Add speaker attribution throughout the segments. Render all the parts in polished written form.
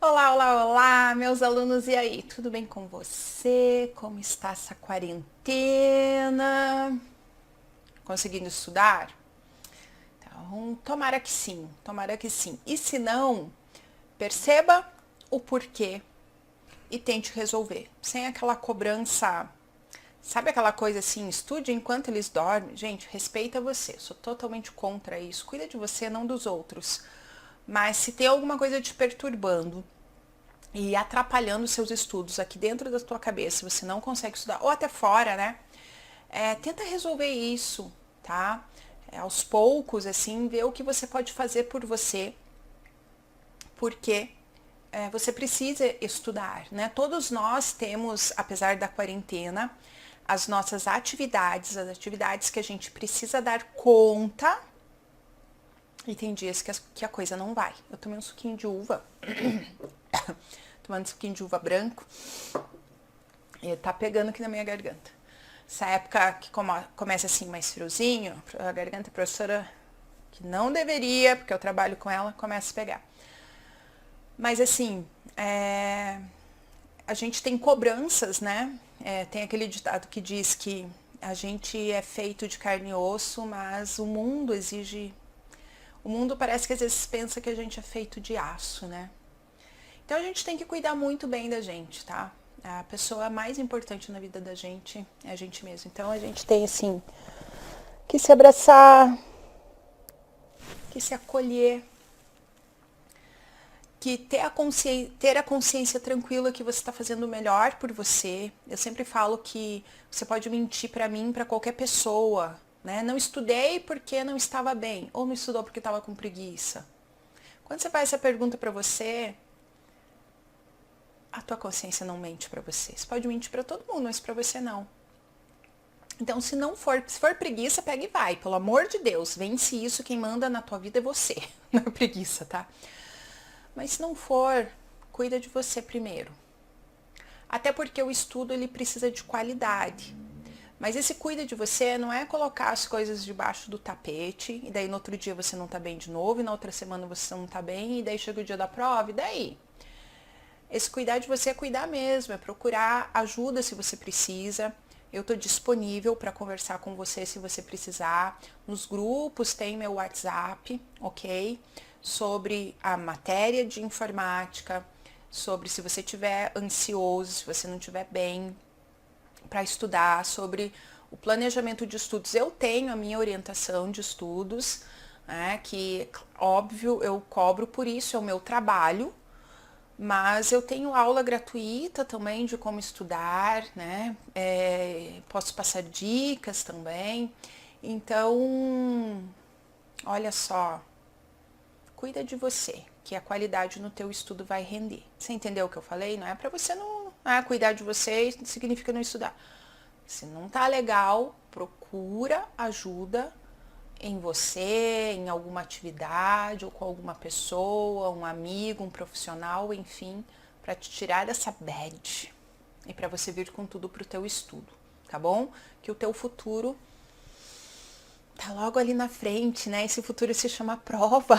Speaker 1: Olá, olá, olá, meus alunos, e aí? Tudo bem com você? Como está essa quarentena? Conseguindo estudar? Então, tomara que sim, tomara que sim. E se não, perceba o porquê e tente resolver. Sem aquela cobrança, sabe aquela coisa assim, estude enquanto eles dormem? Gente, respeita você, sou totalmente contra isso. Cuida de você, não dos outros. Mas se tem alguma coisa te perturbando, e atrapalhando os seus estudos aqui dentro da tua cabeça, você não consegue estudar, ou até fora, né? Tenta resolver isso, tá? Aos poucos, assim, ver o que você pode fazer por você, porque você precisa estudar, né? Todos nós temos, apesar da quarentena, as nossas atividades, as atividades que a gente precisa dar conta, e tem dias que a coisa não vai. Eu tomei um suquinho de uva, tomando suquinho de uva branco, e tá pegando aqui na minha garganta. Essa época que começa assim mais friozinho, a garganta da professora, que não deveria, porque eu trabalho com ela, começa a pegar. Mas assim, a gente tem cobranças, né? Tem aquele ditado que diz que a gente é feito de carne e osso, mas o mundo exige. O mundo parece que às vezes pensa que a gente é feito de aço, né? Então a gente tem que cuidar muito bem da gente, tá? A pessoa mais importante na vida da gente é a gente mesmo. Então a gente tem assim que se abraçar, que se acolher, que ter a consciência tranquila que você está fazendo o melhor por você. Eu sempre falo que você pode mentir para mim, para qualquer pessoa, né? Não estudei porque não estava bem, ou não estudou porque estava com preguiça. Quando você faz essa pergunta para você, a tua consciência não mente para você. Você pode mentir para todo mundo, mas para você não. Então, se for preguiça, pega e vai. Pelo amor de Deus, vence isso. Quem manda na tua vida é você, não é preguiça, tá? Mas se não for, cuida de você primeiro. Até porque o estudo ele precisa de qualidade. Mas esse cuida de você não é colocar as coisas debaixo do tapete, e daí no outro dia você não tá bem de novo, e na outra semana você não tá bem, e daí chega o dia da prova, e daí? Esse cuidar de você é cuidar mesmo, é procurar ajuda se você precisa. Eu estou disponível para conversar com você se você precisar. Nos grupos tem meu WhatsApp, ok? Sobre a matéria de informática, sobre se você estiver ansioso, se você não estiver bem para estudar, sobre o planejamento de estudos. Eu tenho a minha orientação de estudos, né, que óbvio eu cobro por isso, é o meu trabalho. Mas eu tenho aula gratuita também de como estudar, né? Posso passar dicas também. Então, olha só, cuida de você, que a qualidade no teu estudo vai render. Você entendeu o que eu falei? Não é para você não cuidar de você significa não estudar. Se não tá legal, procura ajuda em você, em alguma atividade ou com alguma pessoa, um amigo, um profissional, enfim, para te tirar dessa bad e para você vir com tudo pro teu estudo, tá bom? Que o teu futuro tá logo ali na frente, né? Esse futuro se chama prova.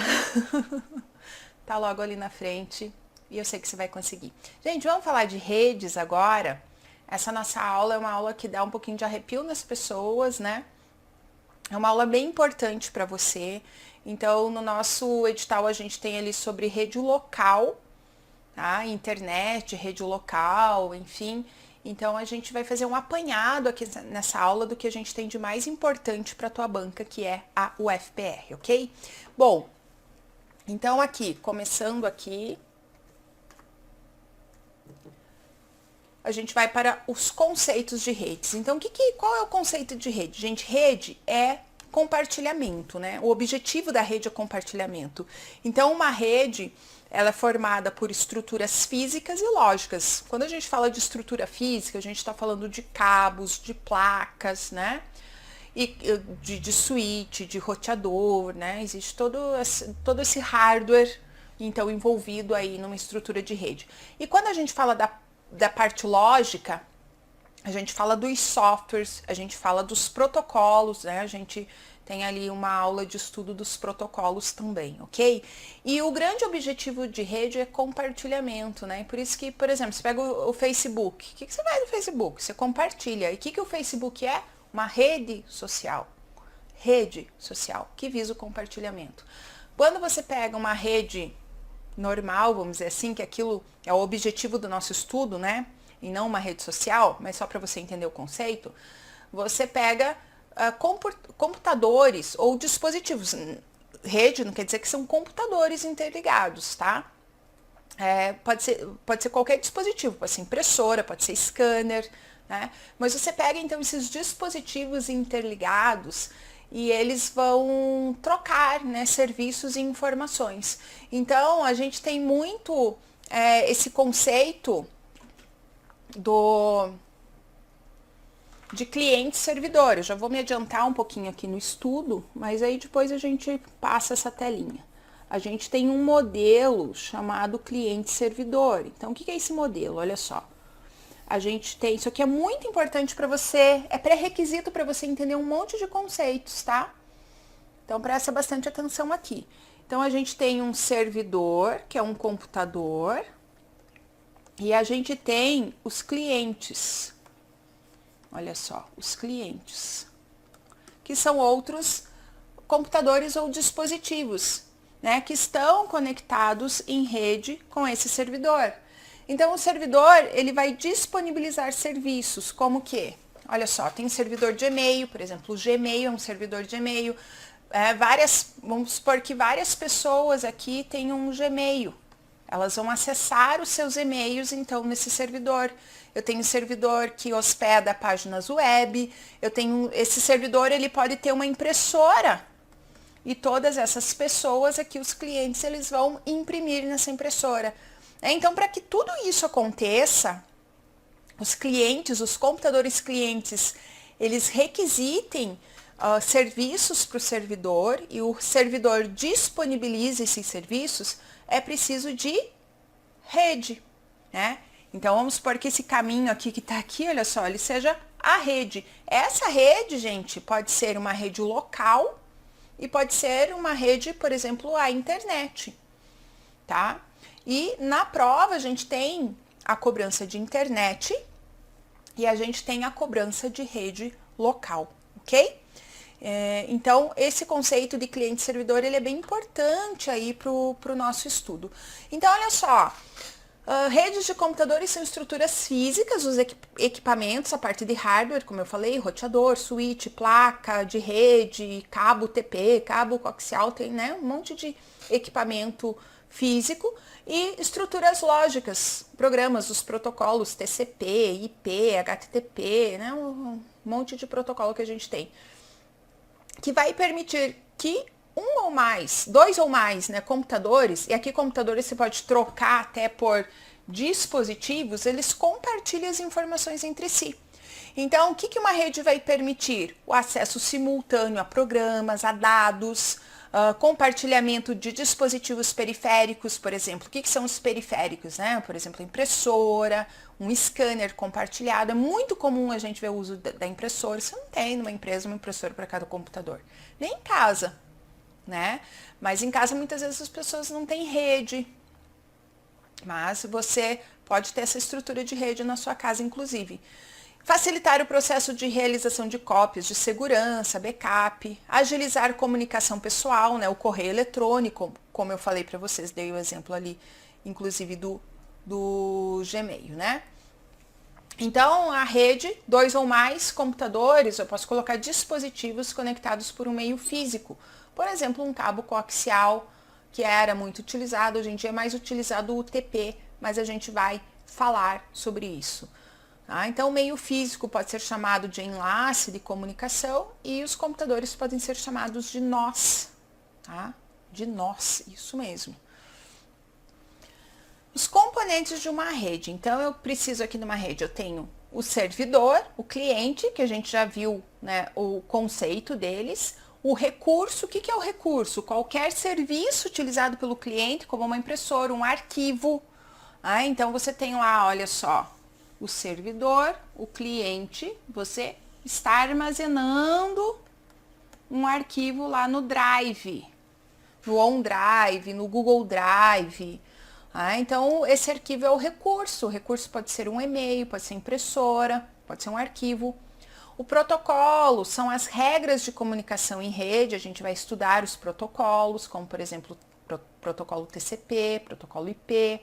Speaker 1: Tá logo ali na frente e eu sei que você vai conseguir. Gente, vamos falar de redes agora. Essa nossa aula é uma aula que dá um pouquinho de arrepio nas pessoas, né? É uma aula bem importante para você. Então, no nosso edital, a gente tem ali sobre rede local, tá? Internet, rede local, enfim. Então, a gente vai fazer um apanhado aqui nessa aula do que a gente tem de mais importante para a tua banca, que é a UFPR, ok? Bom, então aqui, começando aqui, a gente vai para os conceitos de redes. Então, qual é o conceito de rede? Gente, rede é compartilhamento, né? O objetivo da rede é compartilhamento. Então, uma rede, ela é formada por estruturas físicas e lógicas. Quando a gente fala de estrutura física, a gente está falando de cabos, de placas, né? E de switch, de roteador, né? Existe todo esse hardware, então, envolvido aí numa estrutura de rede. E quando a gente fala da parte lógica, a gente fala dos softwares, a gente fala dos protocolos, né? A gente tem ali uma aula de estudo dos protocolos também, ok? E o grande objetivo de rede é compartilhamento, né? Por isso que, por exemplo, você pega o Facebook. O que você faz no Facebook? Você compartilha. E o que o Facebook é? Uma rede social. Rede social, que visa o compartilhamento. Quando você pega uma rede normal, vamos dizer assim, que aquilo é o objetivo do nosso estudo, né? E não uma rede social, mas só para você entender o conceito, você pega computadores ou dispositivos. Rede não quer dizer que são computadores interligados, tá? Pode ser qualquer dispositivo, pode ser impressora, pode ser scanner, né? Mas você pega então esses dispositivos interligados e eles vão trocar, né, serviços e informações. Então a gente tem muito esse conceito de cliente servidor. Eu já vou me adiantar um pouquinho aqui no estudo, mas aí depois a gente passa essa telinha. A gente tem um modelo chamado cliente servidor. Então, o que é esse modelo? Olha só. A gente tem, isso aqui é muito importante para você, é pré-requisito para você entender um monte de conceitos, tá? Então, presta bastante atenção aqui. Então, a gente tem um servidor, que é um computador, e a gente tem os clientes. Olha só, os clientes, que são outros computadores ou dispositivos, né, que estão conectados em rede com esse servidor. Então, o servidor, ele vai disponibilizar serviços, como que? Olha só, tem servidor de e-mail, por exemplo, o Gmail é um servidor de e-mail. Vamos supor que várias pessoas aqui têm um Gmail. Elas vão acessar os seus e-mails, então, nesse servidor. Eu tenho um servidor que hospeda páginas web, esse servidor, ele pode ter uma impressora. E todas essas pessoas aqui, os clientes, eles vão imprimir nessa impressora. Então, para que tudo isso aconteça, os clientes, os computadores clientes, eles requisitem serviços para o servidor e o servidor disponibiliza esses serviços, é preciso de rede, né? Então, vamos supor que esse caminho aqui que está aqui, olha só, ele seja a rede. Essa rede, gente, pode ser uma rede local e pode ser uma rede, por exemplo, a internet, tá? E na prova a gente tem a cobrança de internet e a gente tem a cobrança de rede local, ok? Então, esse conceito de cliente-servidor, ele é bem importante aí para o nosso estudo. Então, olha só, redes de computadores são estruturas físicas, os equipamentos, a parte de hardware, como eu falei, roteador, switch, placa de rede, cabo UTP, cabo coaxial, tem, né, um monte de equipamento físico e estruturas lógicas, programas, os protocolos TCP, IP, HTTP, né, um monte de protocolo que a gente tem, que vai permitir que dois ou mais, né, computadores, e aqui computadores você pode trocar até por dispositivos, eles compartilham as informações entre si. Então, o que uma rede vai permitir? O acesso simultâneo a programas, a dados, compartilhamento de dispositivos periféricos, por exemplo. O que são os periféricos, né? Por exemplo, impressora, um scanner compartilhado. É muito comum a gente ver o uso da impressora. Você não tem numa empresa uma impressora para cada computador. Nem em casa, né? Mas em casa muitas vezes as pessoas não têm rede. Mas você pode ter essa estrutura de rede na sua casa, inclusive. Facilitar o processo de realização de cópias de segurança, backup, agilizar a comunicação pessoal, né, o correio eletrônico, como eu falei para vocês, dei o exemplo ali, inclusive do Gmail, né? Então, a rede, 2 ou mais computadores, eu posso colocar dispositivos conectados por um meio físico. Por exemplo, um cabo coaxial, que era muito utilizado, hoje em dia é mais utilizado o UTP, mas a gente vai falar sobre isso. Então, o meio físico pode ser chamado de enlace de comunicação e os computadores podem ser chamados de nós, tá? De nós, isso mesmo. Os componentes de uma rede. Então, eu preciso aqui de uma rede, eu tenho o servidor, o cliente, que a gente já viu, né, o conceito deles, o recurso. O que é o recurso? Qualquer serviço utilizado pelo cliente, como uma impressora, um arquivo. Então, você tem lá, olha só, o servidor, o cliente, você está armazenando um arquivo lá no Drive, no OneDrive, no Google Drive. Então, esse arquivo é o recurso. O recurso pode ser um e-mail, pode ser impressora, pode ser um arquivo. O protocolo são as regras de comunicação em rede. A gente vai estudar os protocolos, como, por exemplo, protocolo TCP, protocolo IP.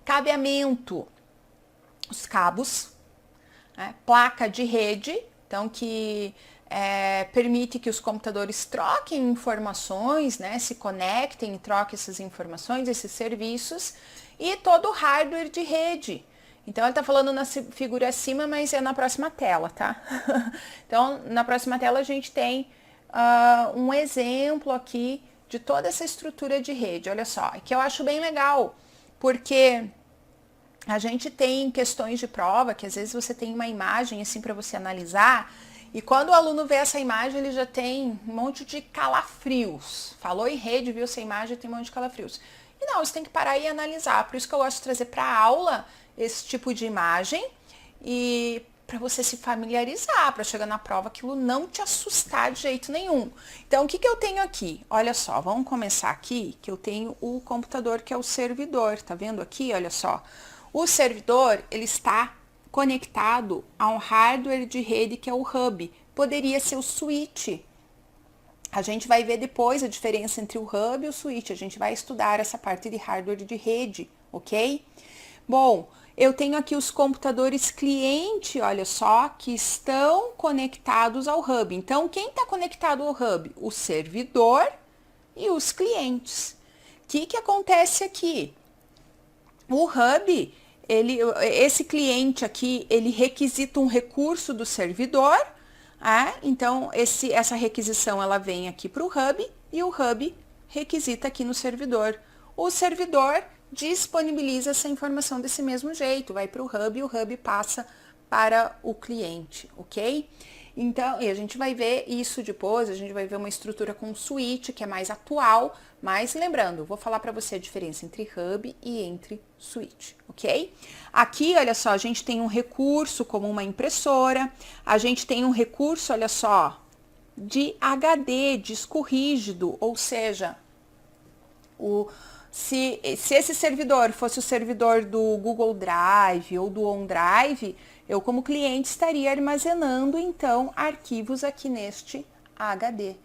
Speaker 1: Cabeamento, os cabos. Placa de rede, então que permite que os computadores troquem informações, né, se conectem e troquem essas informações, esses serviços, e todo o hardware de rede. Então, ele está falando na figura acima, mas é na próxima tela, tá? Então, na próxima tela a gente tem um exemplo aqui de toda essa estrutura de rede, olha só, que eu acho bem legal, porque a gente tem questões de prova, que às vezes você tem uma imagem assim para você analisar, e quando o aluno vê essa imagem, ele já tem um monte de calafrios. Falou em rede, viu essa imagem, tem um monte de calafrios. E não, você tem que parar e analisar. Por isso que eu gosto de trazer para a aula esse tipo de imagem, e para você se familiarizar, para chegar na prova aquilo não te assustar de jeito nenhum. Então, o que eu tenho aqui? Olha só, vamos começar aqui, que eu tenho o computador que é o servidor, tá vendo aqui? Olha só. O servidor, ele está conectado a um hardware de rede que é o hub. Poderia ser o switch. A gente vai ver depois a diferença entre o hub e o switch. A gente vai estudar essa parte de hardware de rede, ok? Bom, eu tenho aqui os computadores cliente, olha só, que estão conectados ao hub. Então, quem está conectado ao hub? O servidor e os clientes. O que acontece aqui? O hub, esse cliente aqui, ele requisita um recurso do servidor, então essa requisição ela vem aqui para o hub e o hub requisita aqui no servidor. O servidor disponibiliza essa informação desse mesmo jeito, vai para o hub e o hub passa para o cliente, ok? Então, e a gente vai ver isso depois, a gente vai ver uma estrutura com switch, que é mais atual, mas lembrando, vou falar para você a diferença entre hub e entre switch, ok? Aqui, olha só, a gente tem um recurso como uma impressora, a gente tem um recurso, olha só, de HD, disco rígido, ou seja, se esse servidor fosse o servidor do Google Drive ou do OneDrive, eu como cliente estaria armazenando então arquivos aqui neste HD.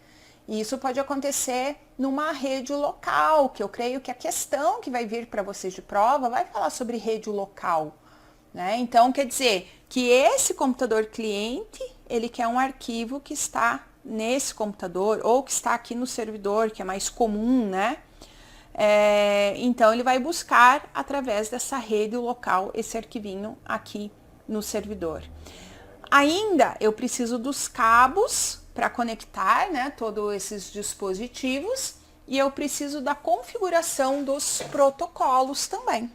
Speaker 1: E isso pode acontecer numa rede local, que eu creio que a questão que vai vir para vocês de prova vai falar sobre rede local, né? Então, quer dizer que esse computador cliente, ele quer um arquivo que está nesse computador ou que está aqui no servidor, que é mais comum, né? Então, ele vai buscar através dessa rede local esse arquivinho aqui no servidor. Ainda eu preciso dos cabos para conectar, né, todos esses dispositivos, e eu preciso da configuração dos protocolos também,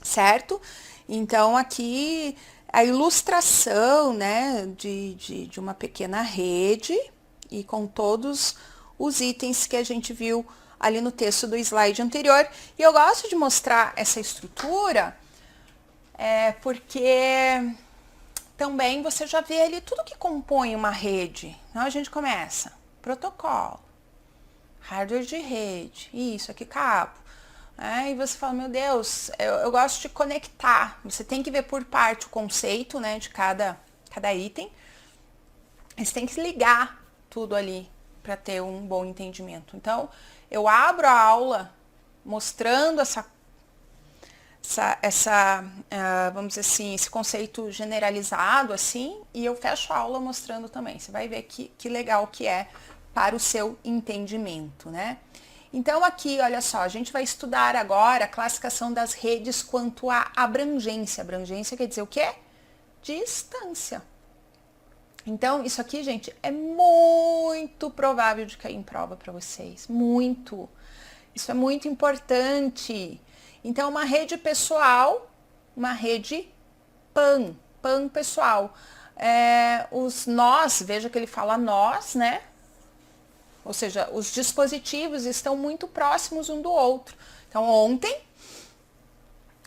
Speaker 1: certo? Então, aqui a ilustração, né, de uma pequena rede e com todos os itens que a gente viu ali no texto do slide anterior. E eu gosto de mostrar essa estrutura porque também você já vê ali tudo que compõe uma rede. Então, a gente começa, protocolo, hardware de rede, isso aqui, cabo. E você fala, meu Deus, eu gosto de conectar. Você tem que ver por parte o conceito, né, de cada item. Você tem que ligar tudo ali para ter um bom entendimento. Então, eu abro a aula mostrando vamos dizer assim, esse conceito generalizado assim, e eu fecho a aula mostrando também. Você vai ver que legal que é para o seu entendimento, né? Então aqui, olha só, a gente vai estudar agora a classificação das redes quanto à abrangência. Abrangência quer dizer o quê? Distância. Então, isso aqui, gente, é muito provável de cair em prova para vocês. Muito. Isso é muito importante. Então, uma rede pessoal, uma rede PAN pessoal. Os nós, veja que ele fala nós, né? Ou seja, os dispositivos estão muito próximos um do outro. Então, ontem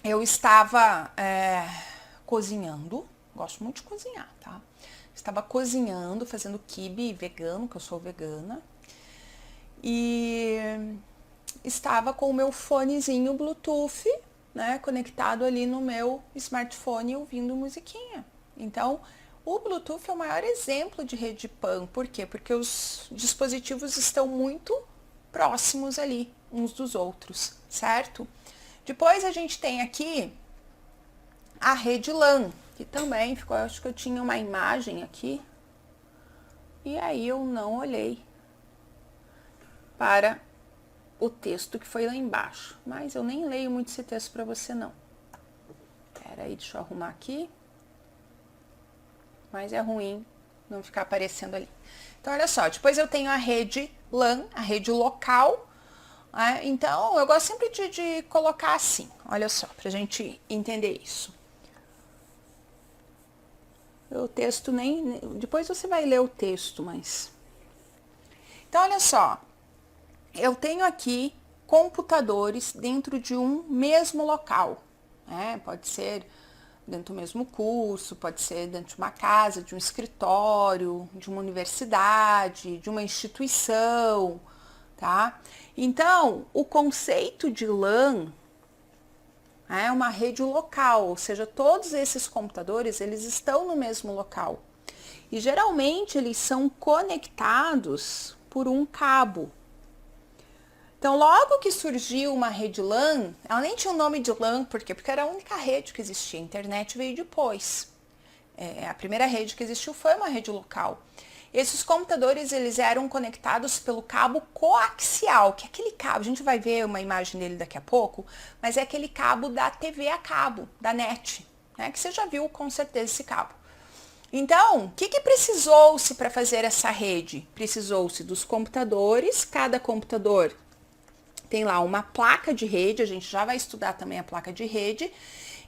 Speaker 1: eu estava cozinhando. Gosto muito de cozinhar, tá? estava cozinhando, fazendo quibe vegano, que eu sou vegana, e estava com o meu fonezinho Bluetooth, né, conectado ali no meu smartphone ouvindo musiquinha. Então, o Bluetooth é o maior exemplo de rede PAN. Por quê? Porque os dispositivos estão muito próximos ali uns dos outros, certo? Depois a gente tem aqui a rede LAN, que também ficou, acho que eu tinha uma imagem aqui, e aí eu não olhei para o texto que foi lá embaixo, mas eu nem leio muito esse texto para você não. Espera aí, deixa eu arrumar aqui, mas é ruim não ficar aparecendo ali. Então, olha só, depois eu tenho a rede LAN, a rede local, né? Então, eu gosto sempre de colocar assim, olha só, pra gente entender isso. O texto depois você vai ler o texto, mas... Então, olha só, eu tenho aqui computadores dentro de um mesmo local, né? Pode ser dentro do mesmo curso, pode ser dentro de uma casa, de um escritório, de uma universidade, de uma instituição, tá? Então, o conceito de LAN é uma rede local, ou seja, todos esses computadores, eles estão no mesmo local. E geralmente eles são conectados por um cabo. Então, logo que surgiu uma rede LAN, ela nem tinha o nome de LAN, por quê? Porque era a única rede que existia, a internet veio depois. A primeira rede que existiu foi uma rede local. Esses computadores, eles eram conectados pelo cabo coaxial, que é aquele cabo, a gente vai ver uma imagem dele daqui a pouco, mas é aquele cabo da TV a cabo, da NET, né? Que você já viu com certeza esse cabo. Então, o que precisou-se para fazer essa rede? Precisou-se dos computadores, cada computador tem lá uma placa de rede, a gente já vai estudar também a placa de rede,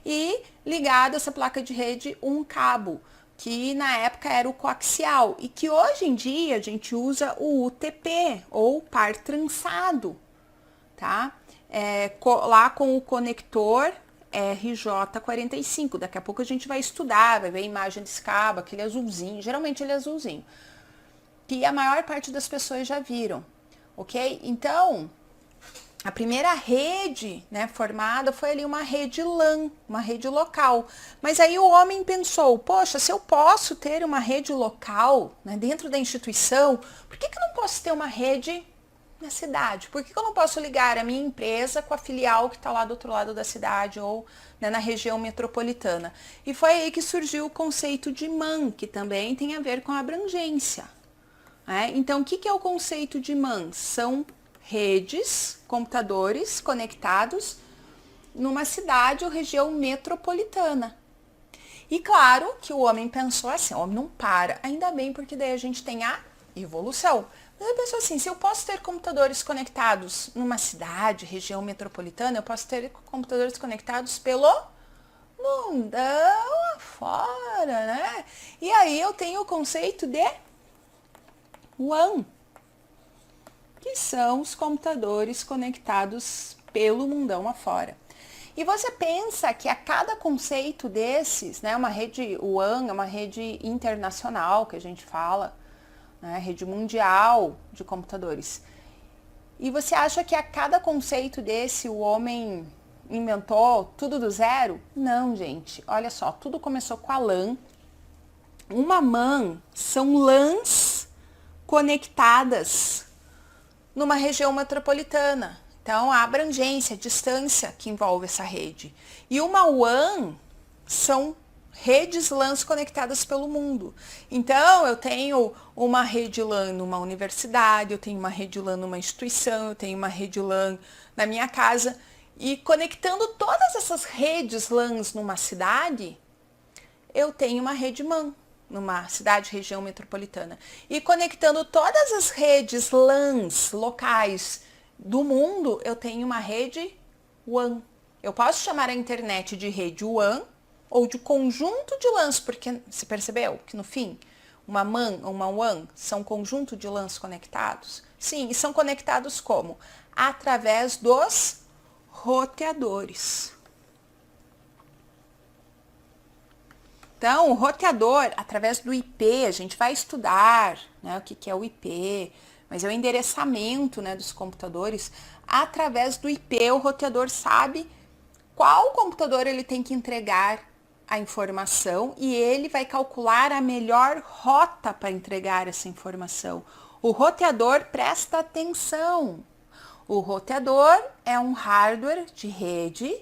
Speaker 1: e ligado a essa placa de rede um cabo, que na época era o coaxial, e que hoje em dia a gente usa o UTP, ou par trançado, tá? Lá com o conector RJ45, daqui a pouco a gente vai estudar, vai ver a imagem desse cabo, aquele azulzinho, geralmente ele é azulzinho, que a maior parte das pessoas já viram, ok? Então, a primeira rede, né, formada foi ali uma rede LAN, uma rede local. Mas aí o homem pensou, poxa, se eu posso ter uma rede local, né, dentro da instituição, por que eu não posso ter uma rede na cidade? Por que eu não posso ligar a minha empresa com a filial que está lá do outro lado da cidade ou, né, na região metropolitana? E foi aí que surgiu o conceito de MAN, que também tem a ver com a abrangência. Então, o que é o conceito de MAN? São redes, computadores conectados numa cidade ou região metropolitana. E claro que o homem pensou assim, o homem não para, ainda bem, porque daí a gente tem a evolução. Mas ele pensou assim, se eu posso ter computadores conectados numa cidade, região metropolitana, eu posso ter computadores conectados pelo mundão afora, né? E aí eu tenho o conceito de WAN, que são os computadores conectados pelo mundão afora. E você pensa que a cada conceito desses, né, uma rede WAN é uma rede internacional que a gente fala, né, rede mundial de computadores. E você acha que a cada conceito desse o homem inventou tudo do zero? Não, gente. Olha só, tudo começou com a LAN. Uma MAN são LANs conectadas numa região metropolitana. Então, a abrangência, a distância que envolve essa rede. E uma WAN são redes LANs conectadas pelo mundo. Então, eu tenho uma rede LAN numa universidade, eu tenho uma rede LAN numa instituição, eu tenho uma rede LAN na minha casa. E conectando todas essas redes LANs numa cidade, eu tenho uma rede MAN numa cidade, região metropolitana. E conectando todas as redes LANs locais do mundo, eu tenho uma rede WAN. Eu posso chamar a internet de rede WAN ou de conjunto de LANs, porque você percebeu que no fim, uma MAN ou uma WAN são conjunto de LANs conectados? Sim, e são conectados como? Através dos roteadores. Então, o roteador, através do IP, a gente vai estudar, né, o que é o IP, mas é o endereçamento, né, dos computadores. Através do IP, o roteador sabe qual computador ele tem que entregar a informação e ele vai calcular a melhor rota para entregar essa informação. O roteador, presta atenção. O roteador é um hardware de rede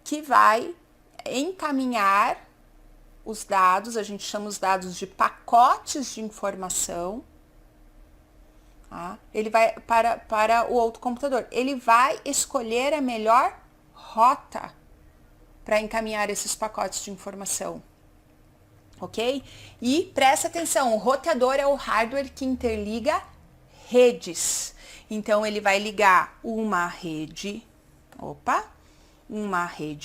Speaker 1: que vai encaminhar os dados, a gente chama os dados de pacotes de informação, tá? Ele vai para o outro computador. Ele vai escolher a melhor rota para encaminhar esses pacotes de informação, ok? E presta atenção, o roteador é o hardware que interliga redes. Então, ele vai ligar uma rede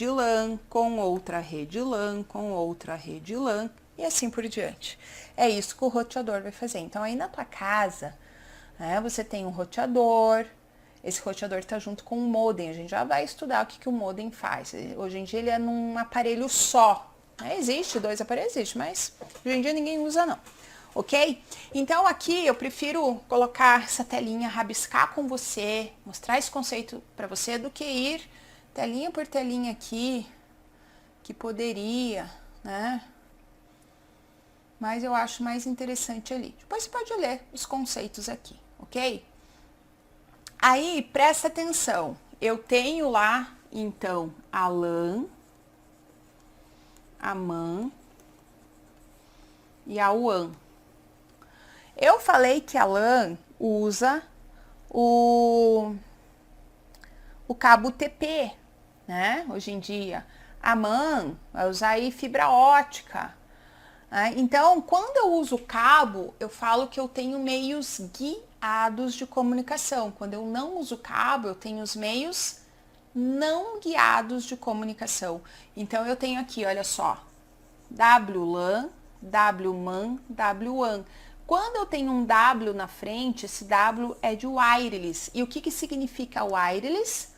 Speaker 1: LAN com outra rede LAN, com outra rede LAN e assim por diante. É isso que o roteador vai fazer. Então, aí na tua casa, né, você tem um roteador, esse roteador está junto com o modem. A gente já vai estudar o que o modem faz. Hoje em dia ele é num aparelho só. Existe, 2 aparelhos, existe, mas hoje em dia ninguém usa não. Ok? Então aqui eu prefiro colocar essa telinha, rabiscar com você, mostrar esse conceito para você, do que ir telinha por telinha aqui, que poderia, né? Mas eu acho mais interessante ali. Depois você pode ler os conceitos aqui, ok? Aí, presta atenção. Eu tenho lá, então, a LAN, a MAN e a WAN. Eu falei que a LAN usa o cabo TP, né? Hoje em dia. A MAN vai usar aí fibra ótica. Né? Então, quando eu uso cabo, eu falo que eu tenho meios guiados de comunicação. Quando eu não uso cabo, eu tenho os meios não guiados de comunicação. Então, eu tenho aqui, olha só, WLAN, WMAN, WAN. Quando eu tenho um W na frente, esse W é de wireless. E o que significa wireless?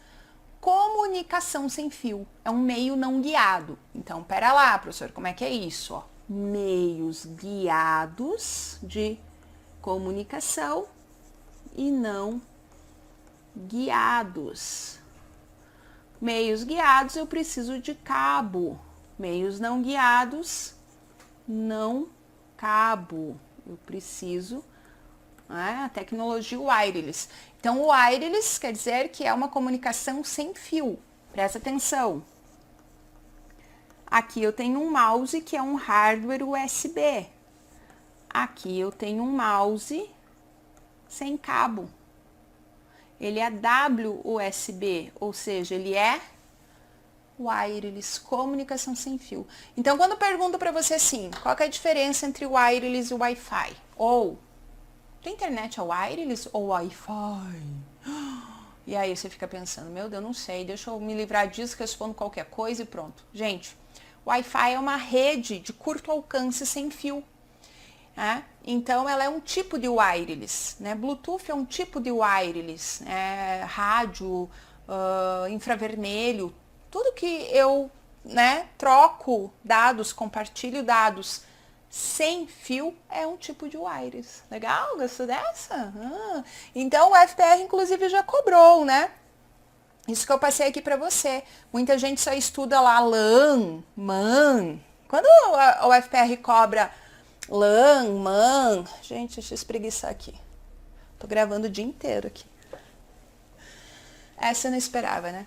Speaker 1: Comunicação sem fio. É um meio não guiado. Então, pera lá, professor, como é que é isso? Ó, meios guiados de comunicação e não guiados. Meios guiados, eu preciso de cabo. Meios não guiados, não cabo. Eu preciso, né, a tecnologia wireless. Então, o wireless quer dizer que é uma comunicação sem fio. Presta atenção. Aqui eu tenho um mouse que é um hardware USB. Aqui eu tenho um mouse sem cabo. Ele é WUSB, ou seja, ele é wireless, comunicação sem fio. Então, quando eu pergunto para você assim, qual que é a diferença entre o wireless e o Wi-Fi? Ou, tua internet é wireless ou Wi-Fi? E aí você fica pensando, meu Deus, não sei, deixa eu me livrar disso, respondo qualquer coisa e pronto. Gente, Wi-Fi é uma rede de curto alcance sem fio. Né? Então, ela é um tipo de wireless. Né? Bluetooth é um tipo de wireless. Rádio, infravermelho, tudo que eu, né, troco dados, compartilho dados sem fio é um tipo de wireless. Legal? Gostou dessa? Então, o FPR, inclusive, já cobrou, né? Isso que eu passei aqui para você. Muita gente só estuda lá LAN, MAN. Quando o FPR cobra LAN, MAN... Gente, deixa eu espreguiçar aqui. Tô gravando o dia inteiro aqui. Essa eu não esperava, né?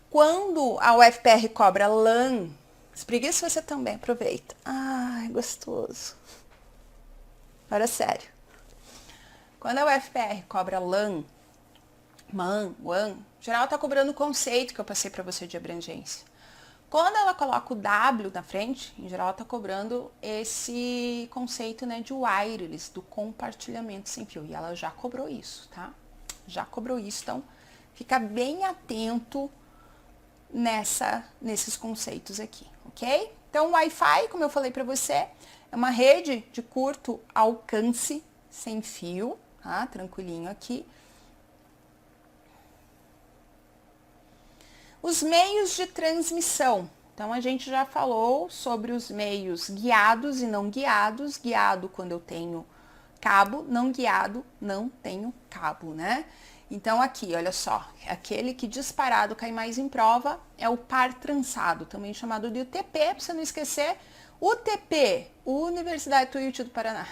Speaker 1: Quando a UFPR cobra LAN, espreguiça você também, aproveita. Ai, gostoso. Agora, sério. Quando a UFPR cobra LAN, MAN, WAN, em geral está cobrando o conceito que eu passei para você de abrangência. Quando ela coloca o W na frente, em geral está cobrando esse conceito, né, de wireless, do compartilhamento sem fio. E ela já cobrou isso, tá? Já cobrou isso, então fica bem atento nesses conceitos aqui, ok? Então, o Wi-Fi, como eu falei para você, é uma rede de curto alcance sem fio, tá? Tranquilinho aqui. Os meios de transmissão. Então, a gente já falou sobre os meios guiados e não guiados. Guiado quando eu tenho cabo, não guiado, não tenho cabo, né? Então, aqui, olha só, aquele que disparado cai mais em prova é o par trançado, também chamado de UTP, para você não esquecer. UTP, Universidade Tuiuti do Paraná.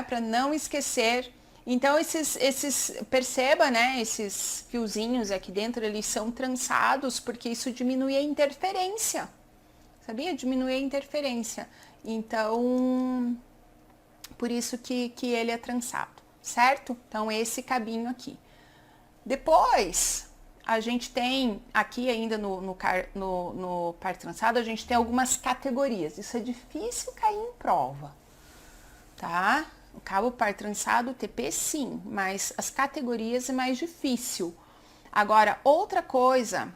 Speaker 1: Para não esquecer. Então, perceba, né, esses fiozinhos aqui dentro, eles são trançados, porque isso diminui a interferência, sabia? Diminui a interferência. Então, por isso que ele é trançado, certo? Então, esse cabinho aqui. Depois, a gente tem, aqui ainda no par trançado, a gente tem algumas categorias. Isso é difícil cair em prova, tá? O cabo par trançado, o TP sim, mas as categorias é mais difícil. Agora, outra coisa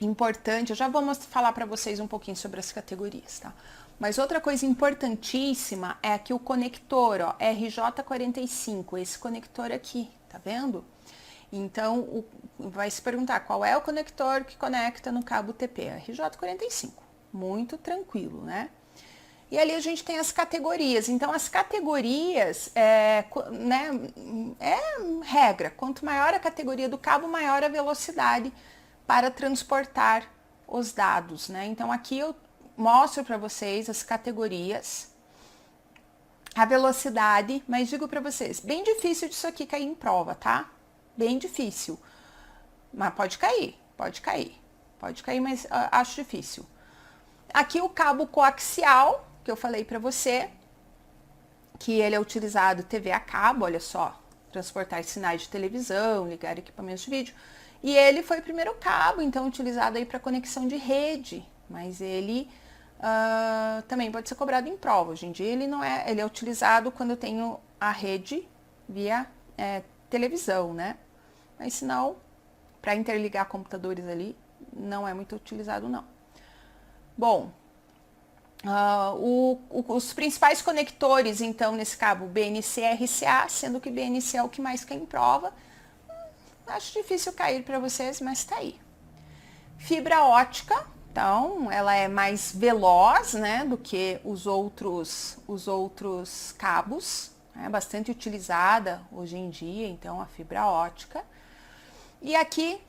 Speaker 1: importante, eu já vou falar para vocês um pouquinho sobre as categorias, tá? Mas outra coisa importantíssima é aqui o conector, ó, RJ45, esse conector aqui, tá vendo? Então, vai se perguntar qual é o conector que conecta no cabo TP, RJ45, muito tranquilo, né? E ali a gente tem as categorias. Então, as categorias é regra. Quanto maior a categoria do cabo, maior a velocidade para transportar os dados, né? Então, aqui eu mostro para vocês as categorias, a velocidade, mas digo para vocês, bem difícil disso aqui cair em prova, tá? Bem difícil. Mas pode cair, mas acho difícil. Aqui o cabo coaxial, que eu falei para você, que ele é utilizado TV a cabo, olha só, transportar sinais de televisão, ligar equipamentos de vídeo. E ele foi o primeiro cabo, então, utilizado aí para conexão de rede, mas ele também pode ser cobrado em prova. Hoje em dia ele não é, ele é utilizado quando eu tenho a rede via televisão, né? Mas se não, para interligar computadores ali, não é muito utilizado não. Bom, os principais conectores, então, nesse cabo, BNC e RCA, sendo que BNC é o que mais cai em prova. Acho difícil cair para vocês, mas tá aí. Fibra ótica, então, ela é mais veloz, né, do que os outros cabos, é bastante utilizada hoje em dia, então, a fibra ótica. E aqui,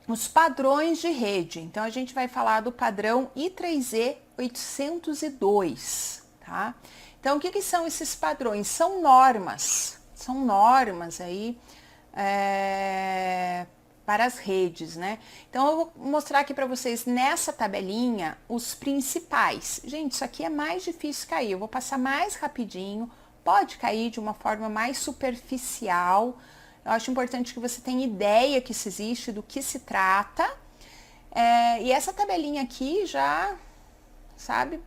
Speaker 1: os padrões de rede. Então, a gente vai falar do padrão I3E 802, tá? Então, o que são esses padrões? São normas aí para as redes, né? Então, eu vou mostrar aqui para vocês nessa tabelinha os principais. Gente, isso aqui é mais difícil cair, eu vou passar mais rapidinho, pode cair de uma forma mais superficial. Eu acho importante que você tenha ideia que isso existe, do que se trata. E essa tabelinha aqui já, sabe,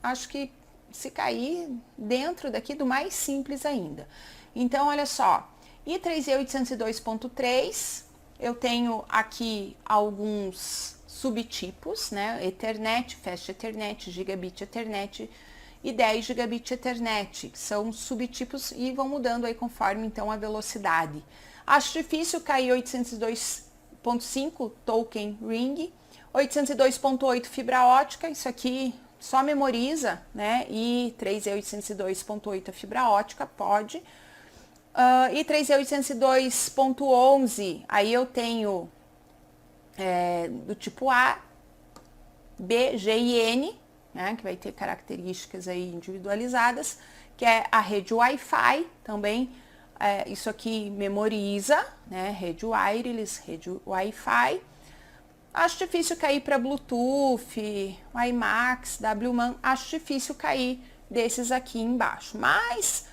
Speaker 1: acho que se cair dentro daqui do mais simples ainda. Então, olha só, I3E 802.3, eu tenho aqui alguns subtipos, né? Ethernet, Fast Ethernet, Gigabit Ethernet e 10 Gigabit Ethernet, são subtipos e vão mudando aí conforme então a velocidade. Acho difícil cair 802.5 Token Ring, 802.8 fibra ótica, isso aqui só memoriza, né? E 3E 802.8 a fibra ótica, pode. E 3E 802.11, aí eu tenho do tipo A, B, G e N, né, que vai ter características aí individualizadas, que é a rede Wi-Fi, também isso aqui memoriza, né, rede wireless, rede Wi-Fi. Acho difícil cair para Bluetooth, WiMAX, WMAN, acho difícil cair desses aqui embaixo, mas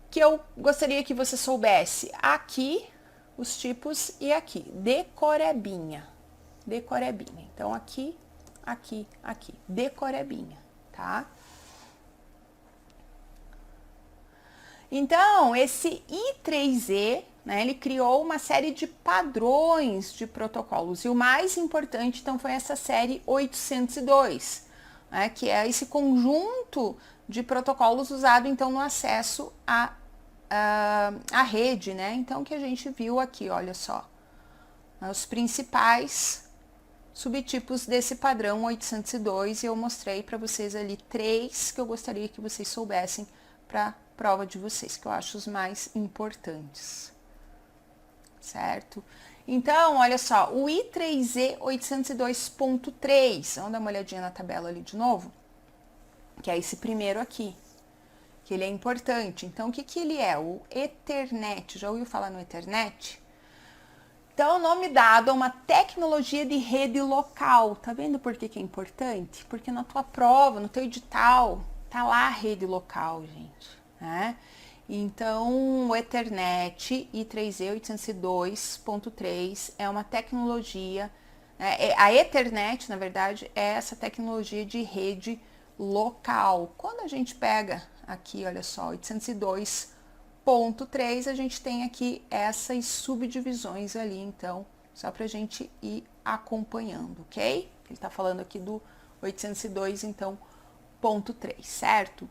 Speaker 1: que eu gostaria que você soubesse aqui os tipos e aqui, decorebinha, então aqui, decorebinha, tá? Então, esse I3E, né, ele criou uma série de padrões de protocolos, e o mais importante, então, foi essa série 802, né, que é esse conjunto de protocolos usado, então, no acesso à rede, né, então, que a gente viu aqui, olha só, os principais subtipos desse padrão 802, e eu mostrei para vocês ali 3 que eu gostaria que vocês soubessem para a prova de vocês, que eu acho os mais importantes, certo? Então, olha só, o I3E 802.3, vamos dar uma olhadinha na tabela ali de novo, que é esse primeiro aqui, que ele é importante. Então, o que que ele é? O Ethernet, já ouviu falar no Ethernet? Então, o nome dado a uma tecnologia de rede local. Tá vendo por que que é importante? Porque na tua prova, no teu edital, tá lá a rede local, gente, né? Então, o Ethernet I3E 802.3 é uma tecnologia, a Ethernet, na verdade, é essa tecnologia de rede local. Quando a gente pega aqui, olha só, 802.3, a gente tem aqui essas subdivisões ali, então, só para a gente ir acompanhando, ok? Ele está falando aqui do 802, então, ponto 3, certo?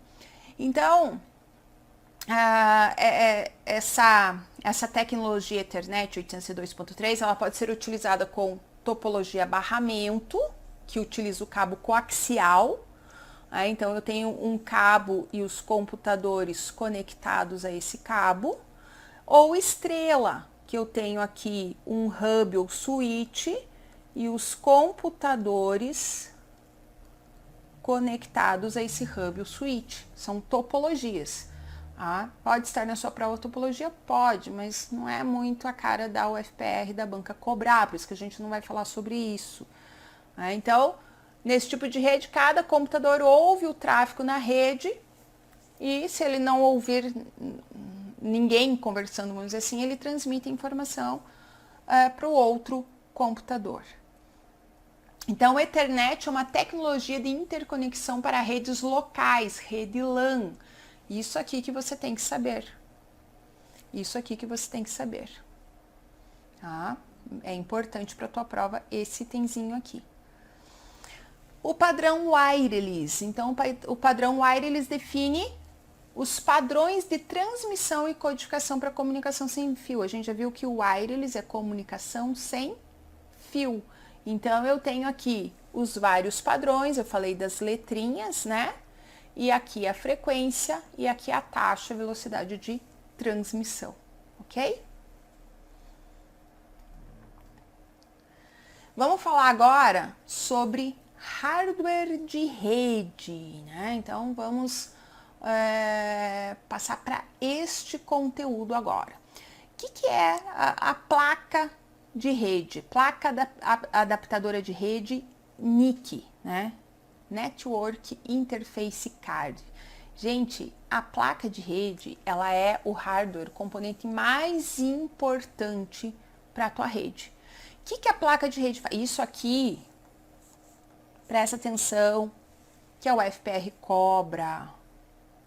Speaker 1: Então, essa tecnologia Ethernet 802.3, ela pode ser utilizada com topologia barramento, que utiliza o cabo coaxial. Então, eu tenho um cabo e os computadores conectados a esse cabo. Ou estrela, que eu tenho aqui um hub ou switch e os computadores conectados a esse hub ou switch. São topologias. Pode estar na sua prova topologia? Pode, mas não é muito a cara da UFPR, da banca cobrar, por isso que a gente não vai falar sobre isso. Então, nesse tipo de rede, cada computador ouve o tráfego na rede e se ele não ouvir ninguém conversando, vamos dizer assim, ele transmite a informação para o outro computador. Então, o Ethernet é uma tecnologia de interconexão para redes locais, rede LAN. Isso aqui que você tem que saber. Isso aqui que você tem que saber. Tá? É importante para a tua prova esse itemzinho aqui. O padrão wireless. Então, o padrão wireless define os padrões de transmissão e codificação para comunicação sem fio. A gente já viu que o wireless é comunicação sem fio. Então, eu tenho aqui os vários padrões, eu falei das letrinhas, né? E aqui a frequência e aqui a taxa, a velocidade de transmissão, ok? Vamos falar agora sobre hardware de rede, né? Então, vamos passar para este conteúdo agora. O que é a placa de rede? Placa adaptadora de rede NIC, né? Network Interface Card. Gente, a placa de rede, ela é o hardware, o componente mais importante para a tua rede. O que a placa de rede faz? Isso aqui, presta atenção, que a UFPR cobra,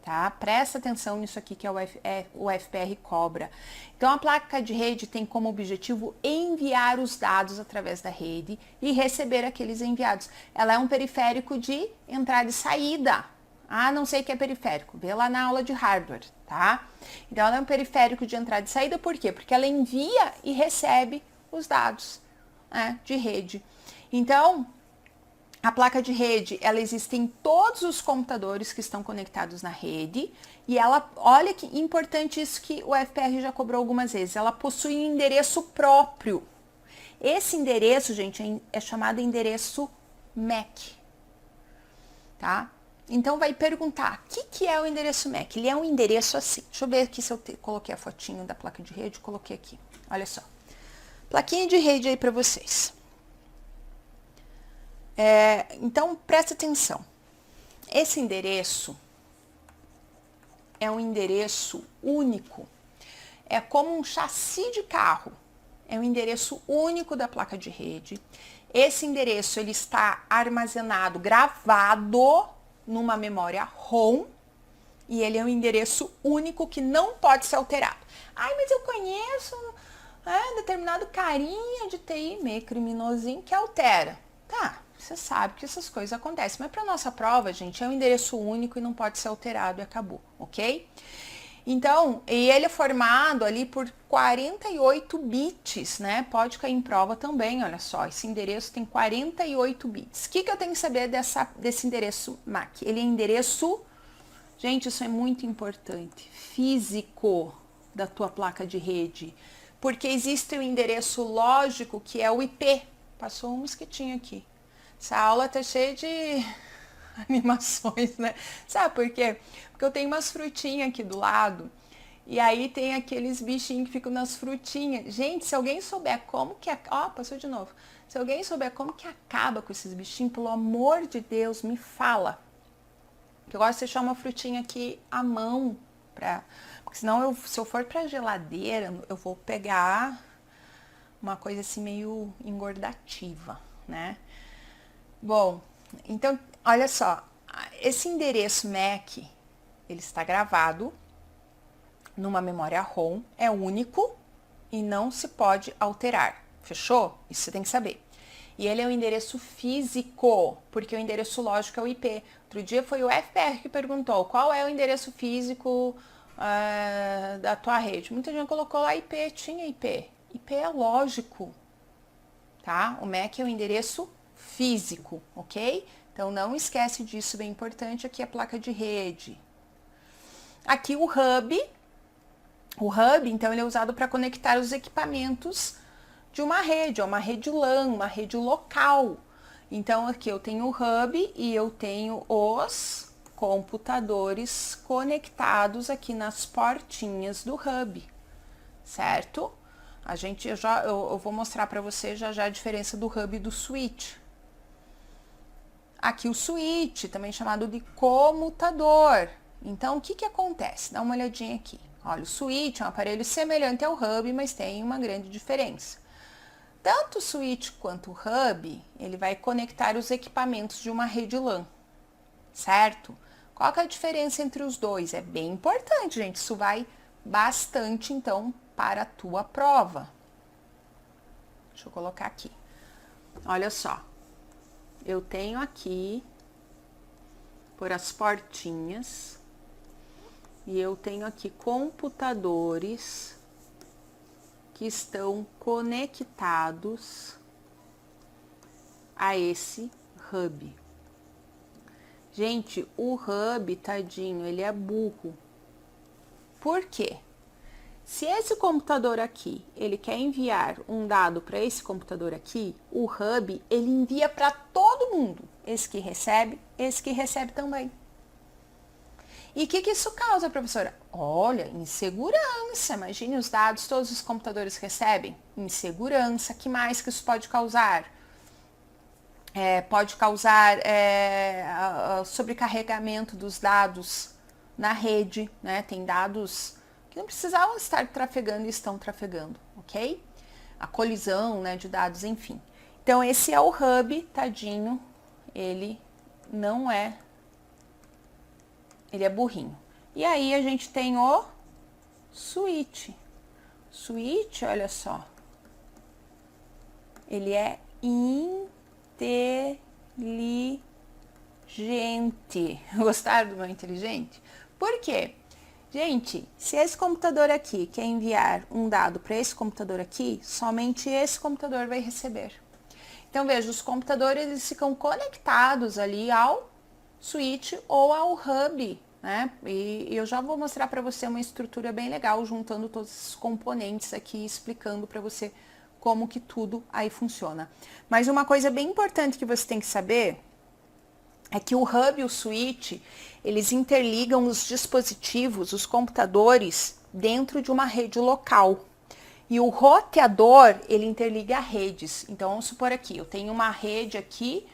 Speaker 1: tá? Presta atenção nisso aqui que a UFPR cobra. Então, a placa de rede tem como objetivo enviar os dados através da rede e receber aqueles enviados. Ela é um periférico de entrada e saída. Não sei o que é periférico. Vê lá na aula de hardware, tá? Então, ela é um periférico de entrada e saída, por quê? Porque ela envia e recebe os dados, né, de rede. Então, a placa de rede, ela existe em todos os computadores que estão conectados na rede e ela, olha que importante isso que o FPR já cobrou algumas vezes, ela possui um endereço próprio. Esse endereço, gente, é chamado endereço MAC, tá? Então, vai perguntar, o que é o endereço MAC? Ele é um endereço assim. Deixa eu ver aqui se eu coloquei a fotinho da placa de rede, coloquei aqui. Olha só. Plaquinha de rede aí para vocês. Então, presta atenção. Esse endereço é um endereço único. É como um chassi de carro. É um endereço único da placa de rede. Esse endereço ele está armazenado, gravado numa memória ROM. E ele é um endereço único que não pode ser alterado. Mas eu conheço determinado carinha de TI, meio criminosinho, que altera. Tá. Você sabe que essas coisas acontecem, mas para nossa prova, gente, é um endereço único e não pode ser alterado e acabou, ok? Então, e ele é formado ali por 48 bits, né? Pode cair em prova também, olha só, esse endereço tem 48 bits. O que eu tenho que saber desse endereço MAC? Ele é endereço, gente, isso é muito importante, físico da tua placa de rede, porque existe o endereço lógico, que é o IP. Passou um mosquitinho aqui. Essa aula tá cheia de animações, né? Sabe por quê? Porque eu tenho umas frutinhas aqui do lado, e aí tem aqueles bichinhos que ficam nas frutinhas. Gente, se alguém souber como que... Ó, passou de novo. Se alguém souber como que acaba com esses bichinhos, pelo amor de Deus, me fala. Que eu gosto de deixar uma frutinha aqui à mão, porque senão, se eu for pra geladeira, eu vou pegar uma coisa assim meio engordativa, né? Bom, então, olha só, esse endereço MAC, ele está gravado numa memória ROM, é único e não se pode alterar, fechou? Isso você tem que saber. E ele é um endereço físico, porque o endereço lógico é o IP. Outro dia foi o FPR que perguntou qual é o endereço físico da tua rede. Muita gente colocou lá IP, tinha IP. IP é lógico, tá? O MAC é o endereço físico, ok? Então não esquece disso, bem importante. Aqui é a placa de rede. Aqui o hub, então, ele é usado para conectar os equipamentos de uma rede LAN, uma rede local. Então, aqui eu tenho o hub e eu tenho os computadores conectados aqui nas portinhas do hub, certo? Eu vou mostrar para você já a diferença do hub e do switch. Aqui o switch, também chamado de comutador. Então, o que acontece? Dá uma olhadinha aqui. Olha, o switch é um aparelho semelhante ao hub, mas tem uma grande diferença. Tanto o switch quanto o hub, ele vai conectar os equipamentos de uma rede LAN, certo? Qual que é a diferença entre os dois? É bem importante, gente. Isso vai bastante, então, para a tua prova. Deixa eu colocar aqui. Olha só. Eu tenho aqui, por as portinhas, e eu tenho aqui computadores que estão conectados a esse hub. Gente, o hub, tadinho, ele é burro. Por quê? Se esse computador aqui, ele quer enviar um dado para esse computador aqui, o hub, ele envia para todo mundo. Esse que recebe também. E o que isso causa, professora? Olha, insegurança. Imagine os dados, todos os computadores recebem. Insegurança. Que mais que isso pode causar? Pode causar sobrecarregamento dos dados na rede, né? Tem dados que não precisavam estar trafegando e estão trafegando, ok? A colisão, né, de dados, enfim. Então, esse é o hub, tadinho. Ele não é... Ele é burrinho. E aí, a gente tem o switch. Switch, olha só. Ele é inteligente. Gostaram do meu inteligente? Por quê? Gente, se esse computador aqui quer enviar um dado para esse computador aqui, somente esse computador vai receber. Então, veja, os computadores eles ficam conectados ali ao switch ou ao hub, né? E eu já vou mostrar para você uma estrutura bem legal, juntando todos os componentes aqui, explicando para você como que tudo aí funciona. Mas uma coisa bem importante que você tem que saber é que o hub e o switch, eles interligam os dispositivos, os computadores, dentro de uma rede local. E o roteador, ele interliga redes. Então, vamos supor aqui, eu tenho uma rede aqui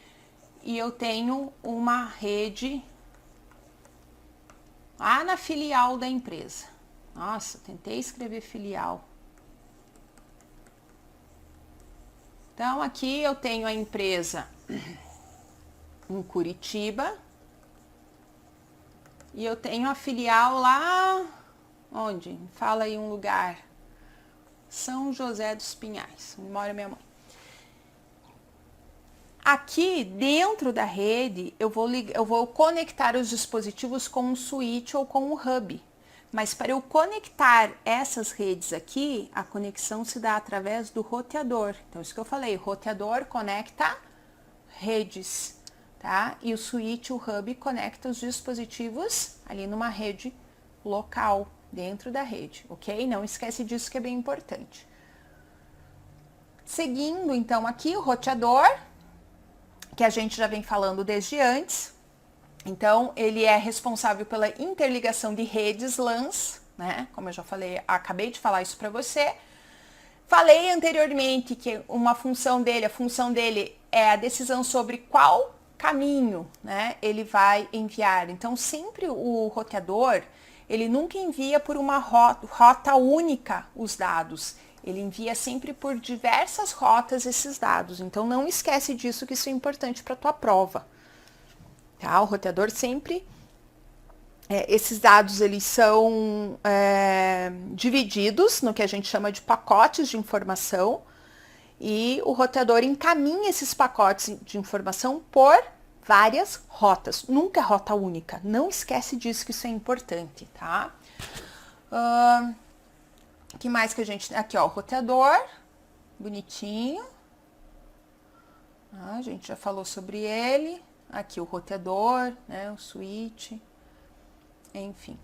Speaker 1: e eu tenho uma rede lá na filial da empresa. Nossa, tentei escrever filial. Então, aqui eu tenho a empresa em Curitiba e eu tenho a filial lá, onde? Fala aí um lugar. São José dos Pinhais, onde mora minha mãe. Aqui dentro da rede eu vou conectar os dispositivos com um switch ou com um hub. Mas para eu conectar essas redes aqui, a conexão se dá através do roteador. Então, isso que eu falei, o roteador conecta redes, tá? E o switch, o hub, conecta os dispositivos ali numa rede local, dentro da rede, ok? Não esquece disso que é bem importante. Seguindo, então, aqui o roteador, que a gente já vem falando desde antes. Então, ele é responsável pela interligação de redes LANs, né? Como eu já falei, acabei de falar isso para você. Falei anteriormente que a função dele é a decisão sobre qual caminho, né, ele vai enviar. Então, sempre o roteador, ele nunca envia por uma rota única os dados. Ele envia sempre por diversas rotas esses dados. Então, não esquece disso, que isso é importante para a tua prova. Tá? O roteador sempre, esses dados eles são divididos no que a gente chama de pacotes de informação, e o roteador encaminha esses pacotes de informação por várias rotas, nunca é rota única, não esquece disso, que isso é importante, tá? Que mais que a gente... Aqui, ó, o roteador, bonitinho, a gente já falou sobre ele. Aqui o roteador, né, o switch, enfim.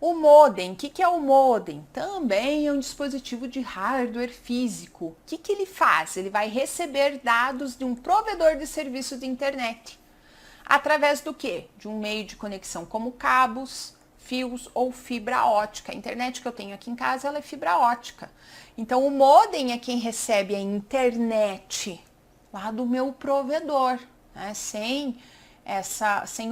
Speaker 1: O modem, o que é o modem? Também é um dispositivo de hardware físico. O que ele faz? Ele vai receber dados de um provedor de serviços de internet. Através do quê? De um meio de conexão como cabos, fios ou fibra ótica. A internet que eu tenho aqui em casa, ela é fibra ótica. Então, o modem é quem recebe a internet lá do meu provedor, né? Sem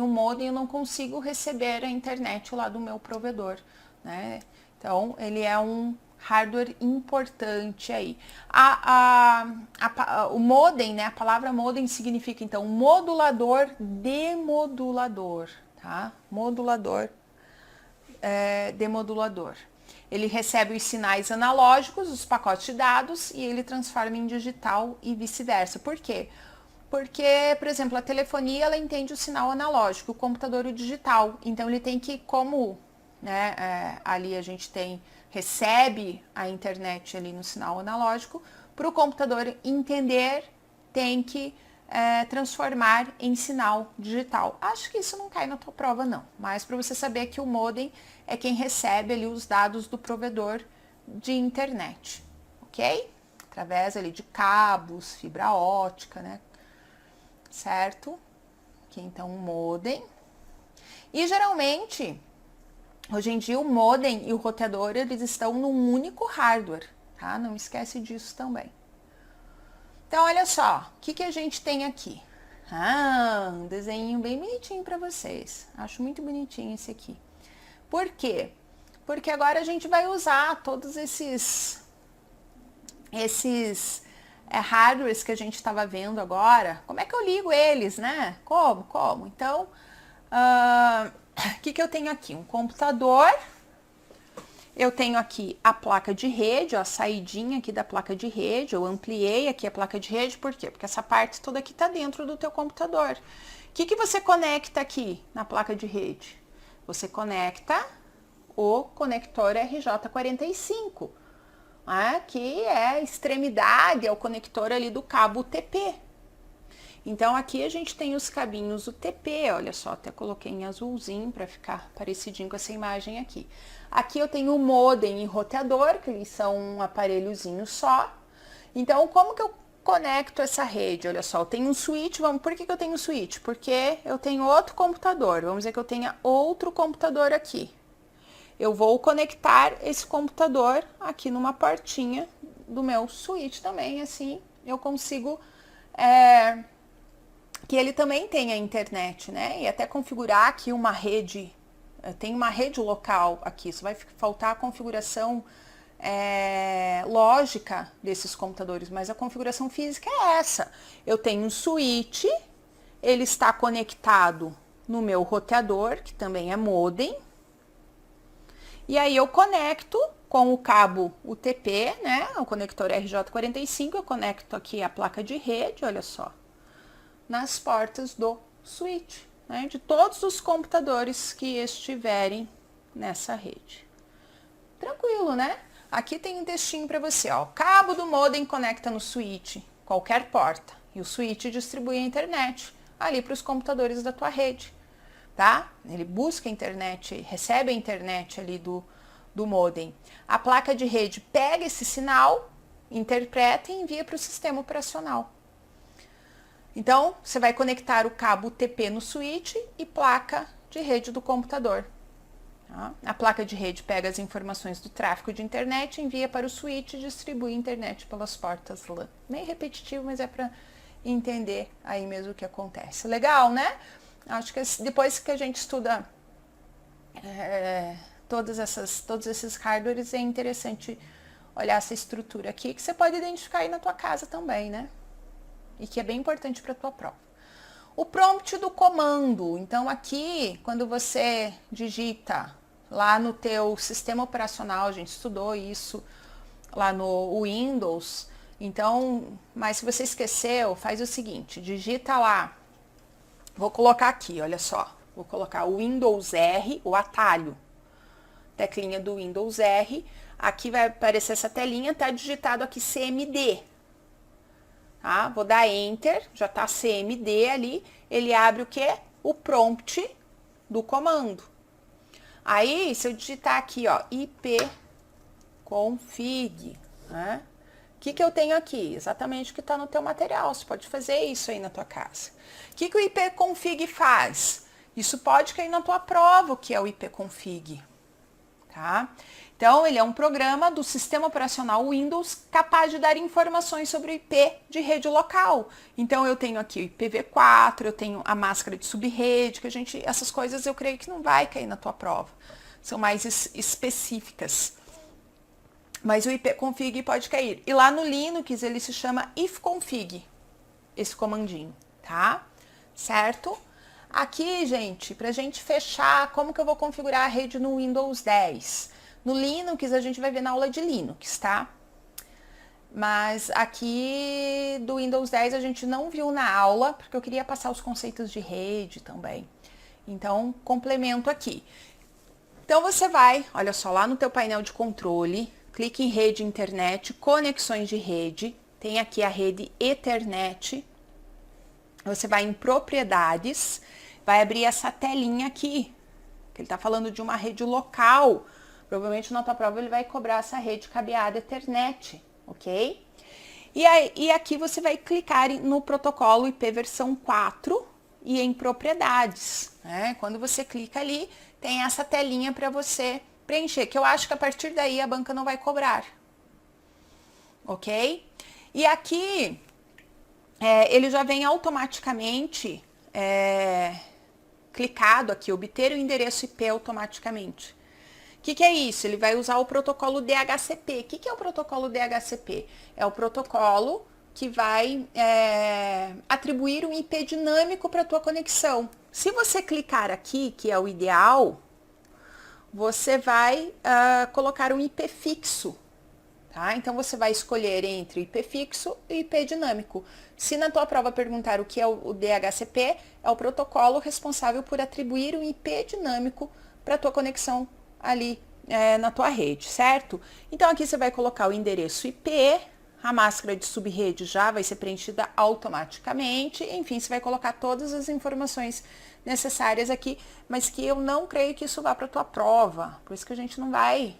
Speaker 1: o modem eu não consigo receber a internet lá do meu provedor, né? Então, ele é um hardware importante aí. O modem, né? A palavra modem significa, então, modulador, demodulador, tá? Modulador, demodulador. Ele recebe os sinais analógicos, os pacotes de dados, e ele transforma em digital e vice-versa. Por quê? Porque, por exemplo, a telefonia, ela entende o sinal analógico, o computador o digital. Então, ele tem que, como, né, ali a gente recebe a internet ali no sinal analógico, para o computador entender, tem que transformar em sinal digital. Acho que isso não cai na tua prova, não. Mas para você saber que o modem é quem recebe ali os dados do provedor de internet, ok? Através ali de cabos, fibra ótica, né? Certo? Aqui então o modem. E geralmente, hoje em dia, o modem e o roteador, eles estão num único hardware, tá? Não esquece disso também. Então, olha só, o que a gente tem aqui? Um desenho bem bonitinho para vocês. Acho muito bonitinho esse aqui. Por quê? Porque agora a gente vai usar todos esses hardwares que a gente estava vendo agora. Como é que eu ligo eles, né? Como? Então, o que eu tenho aqui? Um computador. Eu tenho aqui a placa de rede, ó, a saidinha aqui da placa de rede. Eu ampliei aqui a placa de rede, por quê? Porque essa parte toda aqui está dentro do teu computador. O que você conecta aqui na placa de rede? Você conecta o conector RJ45, né, que é a extremidade, é o conector ali do cabo UTP. Então, aqui a gente tem os cabinhos UTP, olha só, até coloquei em azulzinho para ficar parecidinho com essa imagem aqui. Aqui eu tenho o modem e roteador, que eles são um aparelhozinho só. Então, como que eu conecto essa rede? Olha só, eu tenho um switch, por que eu tenho um switch? Porque eu tenho outro computador, vamos dizer que eu tenha outro computador aqui. Eu vou conectar esse computador aqui numa portinha do meu switch também, assim eu consigo que ele também tenha internet, né? E até configurar aqui uma rede, tem uma rede local aqui, só vai faltar a configuração lógica desses computadores, mas a configuração física é essa. Eu tenho um switch, ele está conectado no meu roteador, que também é modem, e aí eu conecto com o cabo UTP, né, o conector RJ45, eu conecto aqui a placa de rede, olha só, nas portas do switch, né, de todos os computadores que estiverem nessa rede. Tranquilo, né? Aqui tem um textinho para você, ó. Cabo do modem conecta no switch, qualquer porta, e o switch distribui a internet ali para os computadores da tua rede, tá? Ele busca a internet, recebe a internet ali do modem. A placa de rede pega esse sinal, interpreta e envia para o sistema operacional. Então, você vai conectar o cabo UTP no switch e placa de rede do computador. Tá? A placa de rede pega as informações do tráfego de internet, envia para o switch e distribui a internet pelas portas LAN. Meio repetitivo, mas é para entender aí mesmo o que acontece. Legal, né? Acho que depois que a gente estuda todos esses hardwares, é interessante olhar essa estrutura aqui, que você pode identificar aí na tua casa também, né? E que é bem importante para a tua prova. O prompt do comando. Então aqui, quando você digita lá no teu sistema operacional, a gente estudou isso lá no Windows. Então, mas se você esqueceu, faz o seguinte, digita lá. Vou colocar aqui, olha só. Vou colocar o Windows R, o atalho. Teclinha do Windows R. Aqui vai aparecer essa telinha, tá digitado aqui CMD. Tá? Vou dar Enter, já tá CMD ali, ele abre o que? O prompt do comando. Aí, se eu digitar aqui, ó, ipconfig, né? O que eu tenho aqui? Exatamente o que está no teu material, você pode fazer isso aí na tua casa. O que o ipconfig faz? Isso pode cair na tua prova, o que é o ipconfig, tá? Então, ele é um programa do sistema operacional Windows capaz de dar informações sobre o IP de rede local. Então, eu tenho aqui o IPv4, eu tenho a máscara de subrede, que essas coisas eu creio que não vai cair na tua prova. São mais específicas. Mas o ipconfig pode cair. E lá no Linux, ele se chama ifconfig, esse comandinho, tá? Certo? Aqui, gente, pra gente fechar, como que eu vou configurar a rede no Windows 10? No Linux, a gente vai ver na aula de Linux, tá? Mas aqui do Windows 10 a gente não viu na aula, porque eu queria passar os conceitos de rede também. Então, complemento aqui. Então, você vai, olha só, lá no teu painel de controle, clique em rede internet, conexões de rede, tem aqui a rede Ethernet. Você vai em propriedades, vai abrir essa telinha aqui, que ele está falando de uma rede local. Provavelmente na tua prova ele vai cobrar essa rede cabeada Ethernet, ok? E aqui você vai clicar no protocolo IP versão 4 e em propriedades, né? Quando você clica ali, tem essa telinha para você preencher, que eu acho que a partir daí a banca não vai cobrar, ok? E aqui, ele já vem automaticamente clicado aqui, obter o endereço IP automaticamente. O que é isso? Ele vai usar o protocolo DHCP. O que é o protocolo DHCP? É o protocolo que vai atribuir um IP dinâmico para a tua conexão. Se você clicar aqui, que é o ideal, você vai colocar um IP fixo. Tá? Então, você vai escolher entre IP fixo e IP dinâmico. Se na tua prova perguntar o que é o DHCP, é o protocolo responsável por atribuir um IP dinâmico para a tua conexão ali na tua rede, certo? Então, aqui você vai colocar o endereço IP, a máscara de subrede já vai ser preenchida automaticamente, enfim, você vai colocar todas as informações necessárias aqui, mas que eu não creio que isso vá para a tua prova, por isso que a gente não vai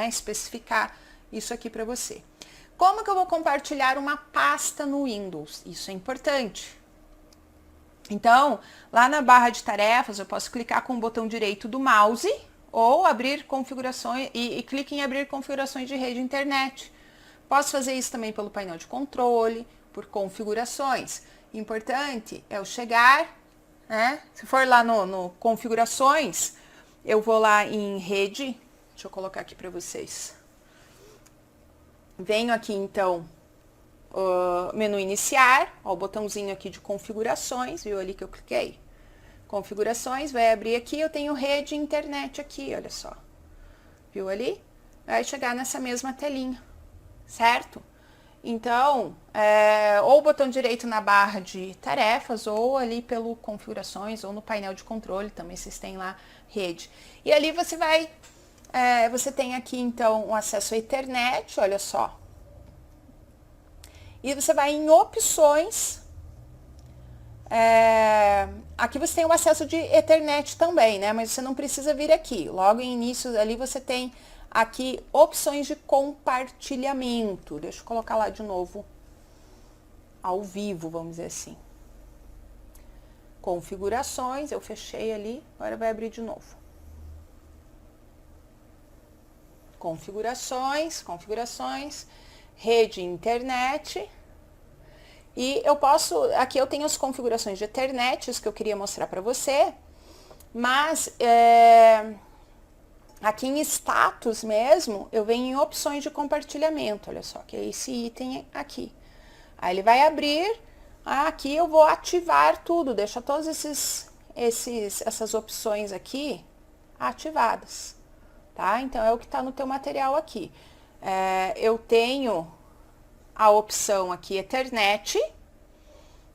Speaker 1: especificar isso aqui para você. Como que eu vou compartilhar uma pasta no Windows? Isso é importante. Então, lá na barra de tarefas, eu posso clicar com o botão direito do mouse ou abrir configurações e clique em abrir configurações de rede e internet. Posso fazer isso também pelo painel de controle, por configurações. Importante é eu chegar, se for lá no configurações, eu vou lá em rede, deixa eu colocar aqui para vocês. Venho aqui então, menu iniciar, ó, o botãozinho aqui de configurações, viu ali que eu cliquei? Configurações, vai abrir aqui, eu tenho rede e internet aqui, olha só. Viu ali? Vai chegar nessa mesma telinha, certo? Então, ou o botão direito na barra de tarefas, ou ali pelo configurações, ou no painel de controle, também vocês têm lá rede. E ali você vai, você tem aqui então o acesso à internet, olha só. E você vai em opções, aqui você tem o acesso de Ethernet também, né? Mas você não precisa vir aqui. Logo em início ali você tem aqui opções de compartilhamento. Deixa eu colocar lá de novo, ao vivo, vamos dizer assim. Configurações, eu fechei ali, agora vai abrir de novo. Configurações, rede internet. E eu posso, aqui eu tenho as configurações de Ethernet, isso que eu queria mostrar para você, mas aqui em status mesmo, eu venho em opções de compartilhamento, olha só, que é esse item aqui. Aí ele vai abrir, aqui eu vou ativar tudo, deixa todas essas opções aqui ativadas, tá? Então é o que está no teu material aqui. Eu tenho a opção aqui Ethernet,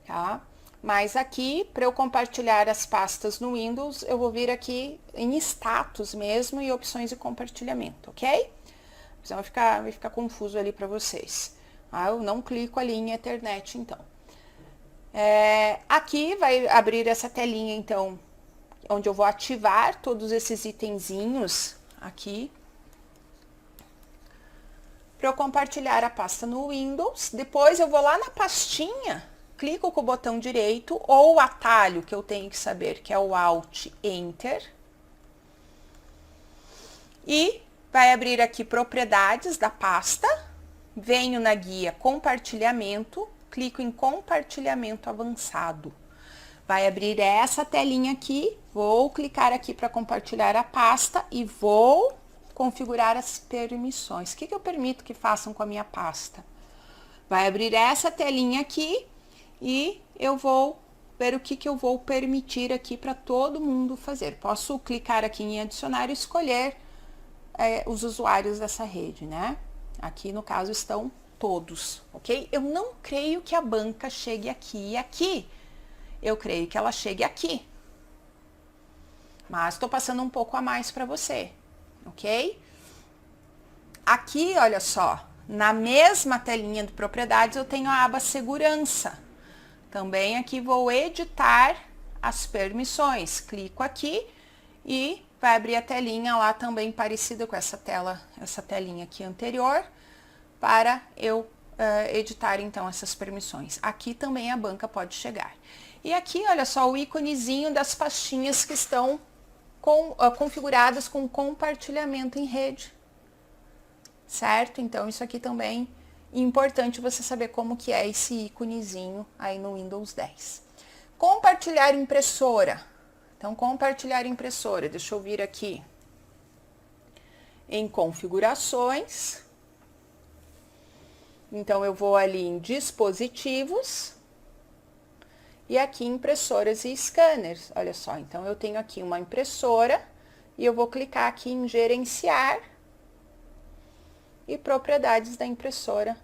Speaker 1: tá? Mas aqui, para eu compartilhar as pastas no Windows, eu vou vir aqui em status mesmo e opções de compartilhamento, ok? Senão vai ficar confuso ali para vocês. Eu não clico ali em Ethernet, então. Aqui vai abrir essa telinha, então, onde eu vou ativar todos esses itenzinhos aqui, para eu compartilhar a pasta no Windows. Depois eu vou lá na pastinha, clico com o botão direito ou o atalho que eu tenho que saber, que é o Alt Enter. E vai abrir aqui propriedades da pasta, venho na guia compartilhamento, clico em compartilhamento avançado. Vai abrir essa telinha aqui, vou clicar aqui para compartilhar a pasta e vou configurar as permissões. O que eu permito que façam com a minha pasta? Vai abrir essa telinha aqui e eu vou ver o que eu vou permitir aqui para todo mundo fazer. Posso clicar aqui em adicionar e escolher os usuários dessa rede, né? Aqui no caso estão todos, ok? Eu não creio que a banca chegue aqui e aqui. Eu creio que ela chegue aqui. Mas estou passando um pouco a mais para você. Ok? Aqui, olha só, na mesma telinha de propriedades eu tenho a aba segurança. Também aqui vou editar as permissões. Clico aqui e vai abrir a telinha lá também parecida com essa telinha aqui anterior, para eu editar então essas permissões. Aqui também a banca pode chegar. E aqui, olha só, o íconezinho das pastinhas que estão configuradas com compartilhamento em rede, certo? Então, isso aqui também é importante você saber como que é esse íconezinho aí no Windows 10. Compartilhar impressora. Então, compartilhar impressora, deixa eu vir aqui em configurações. Então, eu vou ali em dispositivos. E aqui impressoras e scanners, olha só, então eu tenho aqui uma impressora e eu vou clicar aqui em gerenciar e propriedades da impressora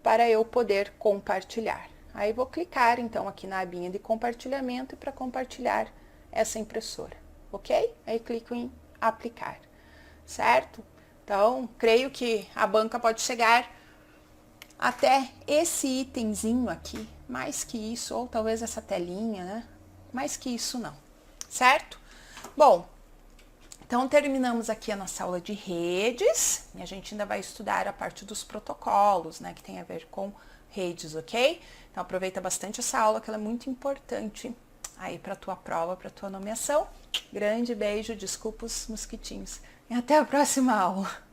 Speaker 1: para eu poder compartilhar. Aí vou clicar então aqui na abinha de compartilhamento para compartilhar essa impressora, ok? Aí clico em aplicar, certo? Então, creio que a banca pode chegar até esse itemzinho aqui, mais que isso, ou talvez essa telinha, né? Mais que isso não, certo? Bom, então terminamos aqui a nossa aula de redes, e a gente ainda vai estudar a parte dos protocolos, né? Que tem a ver com redes, ok? Então aproveita bastante essa aula, que ela é muito importante aí para a tua prova, para a tua nomeação. Grande beijo, desculpa os mosquitinhos, e até a próxima aula.